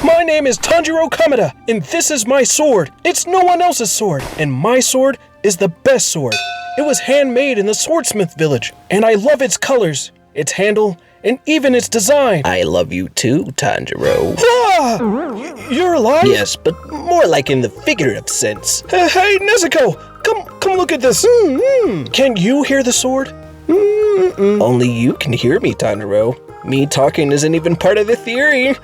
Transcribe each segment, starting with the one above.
My name is Tanjiro Kamada, and this is my sword. It's no one else's sword, and my sword is the best sword. It was handmade in the swordsmith village, and I love its colors, its handle, and even its design. I love you too, Tanjiro. Ah! You're alive? Yes, but more like in the figurative sense. Hey, Nezuko! Come look at this. Can you hear the sword? Only you can hear me, Tanjiro. Me talking isn't even part of the theory.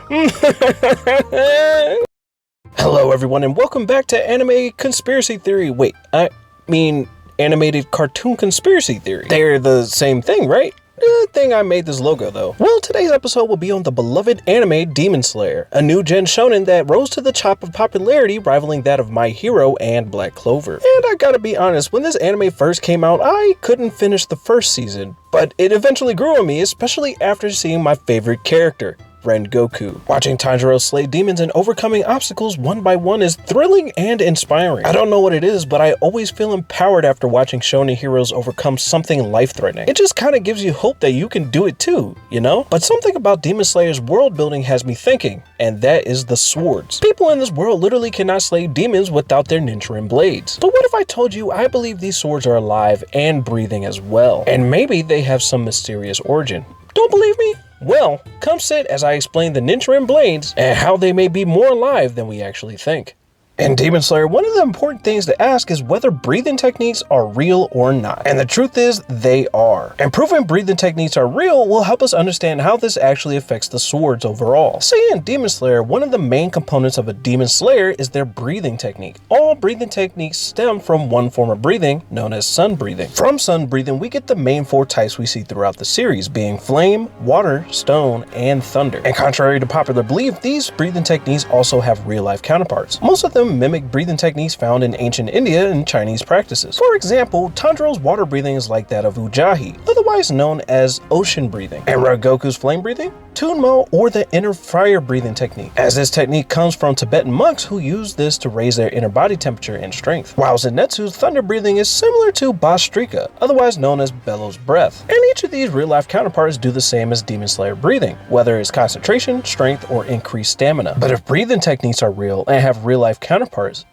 Hello everyone and welcome back to Anime Conspiracy Theory. Wait, I mean Animated Cartoon Conspiracy Theory. They're the same thing, right? Good thing I made this logo though. Well, today's episode will be on the beloved anime Demon Slayer, a new gen shonen that rose to the top of popularity, rivaling that of My Hero and Black Clover. And I gotta be honest, when this anime first came out, I couldn't finish the first season, but it eventually grew on me, especially after seeing my favorite character, Rengoku. Watching Tanjiro slay demons and overcoming obstacles one by one is thrilling and inspiring. I don't know what it is, but I always feel empowered after watching shonen heroes overcome something life-threatening. It just kind of gives you hope that you can do it too, you know? But something about Demon Slayer's world building has me thinking, and that is the swords. People in this world literally cannot slay demons without their Nichirin blades. But what if I told you I believe these swords are alive and breathing as well? And maybe they have some mysterious origin. Don't believe me? Well, come sit as I explain the Nichirin blades and how they may be more alive than we actually think. In Demon Slayer, one of the important things to ask is whether breathing techniques are real or not. And the truth is, they are. And proving breathing techniques are real will help us understand how this actually affects the swords overall. See, in Demon Slayer, one of the main components of a Demon Slayer is their breathing technique. All breathing techniques stem from one form of breathing, known as sun breathing. From sun breathing, we get the main four types we see throughout the series, being flame, water, stone, and thunder. And contrary to popular belief, these breathing techniques also have real-life counterparts. Most of them mimic breathing techniques found in ancient India and Chinese practices. For example, Tanjiro's water breathing is like that of Ujjayi, otherwise known as ocean breathing, and Rengoku's flame breathing, Tunmo, or the inner fire breathing technique, as this technique comes from Tibetan monks who use this to raise their inner body temperature and strength. While Zenitsu's thunder breathing is similar to Bastrika, otherwise known as bellows breath. And each of these real-life counterparts do the same as Demon Slayer breathing, whether it's concentration, strength, or increased stamina. But if breathing techniques are real and have real-life counterparts,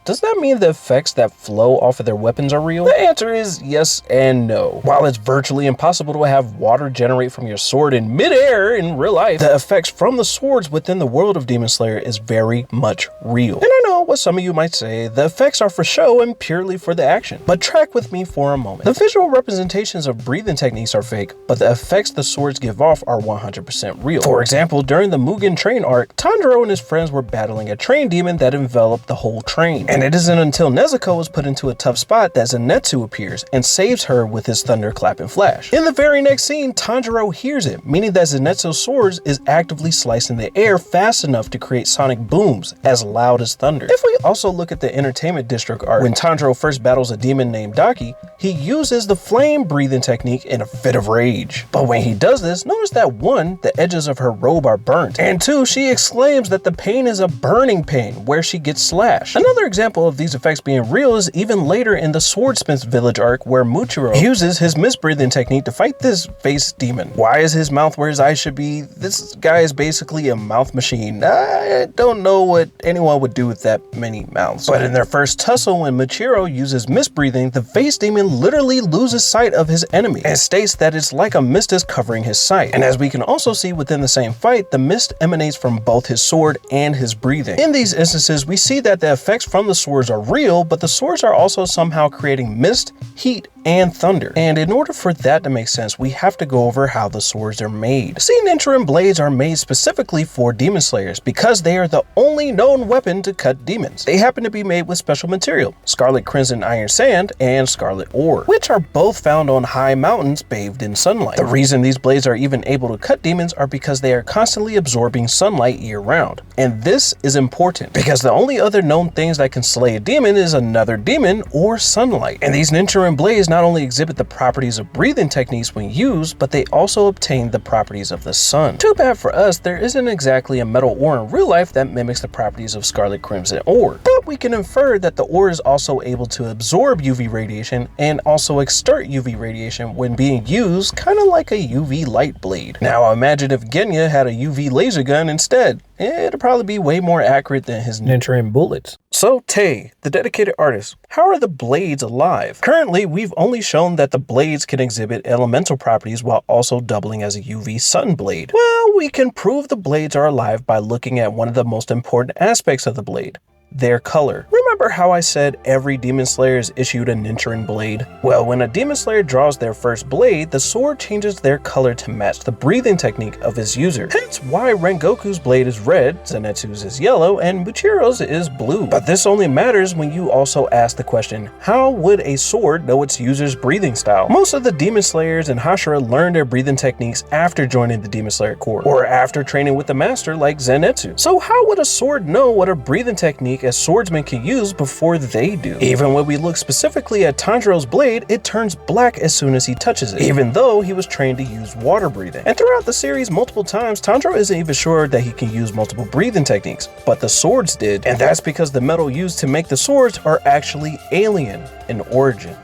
does that mean the effects that flow off of their weapons are real? The answer is yes and no. While it's virtually impossible to have water generate from your sword in midair in real life, the effects from the swords within the world of Demon Slayer is very much real. And I know what some of you might say, the effects are for show and purely for the action. But track with me for a moment. The visual representations of breathing techniques are fake, but the effects the swords give off are 100% real. For example, during the Mugen train arc, Tanjiro and his friends were battling a train demon that enveloped the whole train. And it isn't until Nezuko is put into a tough spot that Zenitsu appears and saves her with his thunderclap and flash. In the very next scene, Tanjiro hears it, meaning that Zenitsu's swords is actively slicing the air fast enough to create sonic booms as loud as thunder. If we also look at the Entertainment District arc, when Tanjiro first battles a demon named Daki, he uses the flame breathing technique in a fit of rage. But when he does this, notice that 1, the edges of her robe are burnt, and 2, she exclaims that the pain is a burning pain where she gets slashed. Another example of these effects being real is even later in the Swordsmith's Village arc where Muchiro uses his mist breathing technique to fight this face demon. Why is his mouth where his eyes should be? This guy is basically a mouth machine. I don't know what anyone would do with that many mouths. But in their first tussle, when Muchiro uses mist breathing, the face demon literally loses sight of his enemy and states that it's like a mist is covering his sight. And as we can also see within the same fight, the mist emanates from both his sword and his breathing. In these instances, we see that the effects from the swords are real, but the swords are also somehow creating mist, heat, and thunder. And in order for that to make sense, we have to go over how the swords are made. See, Nichirin blades are made specifically for demon slayers because they are the only known weapon to cut demons. They happen to be made with special material, scarlet crimson iron sand and scarlet ore, which are both found on high mountains bathed in sunlight. The reason these blades are even able to cut demons are because they are constantly absorbing sunlight year-round. And this is important because the only other known things that can slay a demon is another demon or sunlight. And these Nichirin blades not only exhibit the properties of breathing techniques when used, but they also obtain the properties of the sun. Too bad for us, there isn't exactly a metal ore in real life that mimics the properties of scarlet crimson ore, but we can infer that the ore is also able to absorb UV radiation and also exert UV radiation when being used, kind of like a UV light blade. Now imagine if Genya had a UV laser gun instead. It'd probably be way more accurate than his Nichirin bullets. So Tay, the dedicated artist, how are the blades alive? Currently, we've only shown that the blades can exhibit elemental properties while also doubling as a UV sun blade. Well, we can prove the blades are alive by looking at one of the most important aspects of the blade: their color. Remember how I said every Demon Slayer is issued a Nichirin blade? Well, when a Demon Slayer draws their first blade, the sword changes their color to match the breathing technique of its user. Hence why Rengoku's blade is red, Zenitsu's is yellow, and Muchiro's is blue. But this only matters when you also ask the question, how would a sword know its user's breathing style? Most of the Demon Slayers and Hashira learn their breathing techniques after joining the Demon Slayer Corps, or after training with the master like Zenitsu. So how would a sword know what a breathing technique as swordsmen can use before they do? Even when we look specifically at Tanjiro's blade, it turns black as soon as he touches it, even though he was trained to use water breathing. And throughout the series multiple times, Tanjiro isn't even sure that he can use multiple breathing techniques, but the swords did, and that's because the metal used to make the swords are actually alien in origin.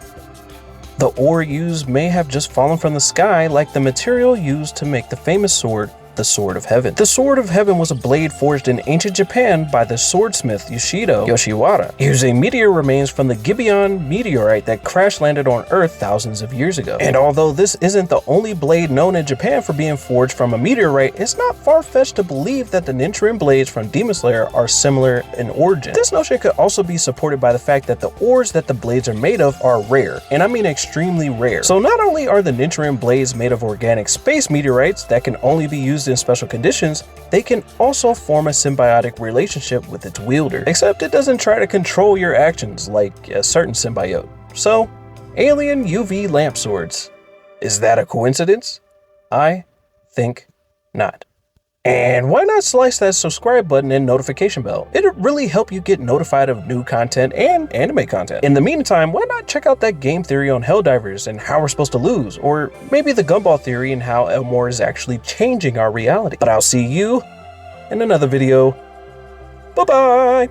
The ore used may have just fallen from the sky like the material used to make the famous sword, the Sword of Heaven. The Sword of Heaven was a blade forged in ancient Japan by the swordsmith Yoshido Yoshiwara, using meteor remains from the Gibeon meteorite that crash landed on Earth thousands of years ago. And although this isn't the only blade known in Japan for being forged from a meteorite, it's not far-fetched to believe that the Nichirin blades from Demon Slayer are similar in origin. This notion could also be supported by the fact that the ores that the blades are made of are rare, and I mean extremely rare. So not only are the Nichirin blades made of organic space meteorites that can only be used in special conditions, they can also form a symbiotic relationship with its wielder, except it doesn't try to control your actions like a certain symbiote. So, alien UV lamp swords. Is that a coincidence? I think not. And why not slice that subscribe button and notification bell? It'll really help you get notified of new content and anime content. In the meantime, why not check out that game theory on Helldivers and how we're supposed to lose, or maybe the gumball theory and how Elmore is actually changing our reality. But I'll see you in another video. Bye-bye!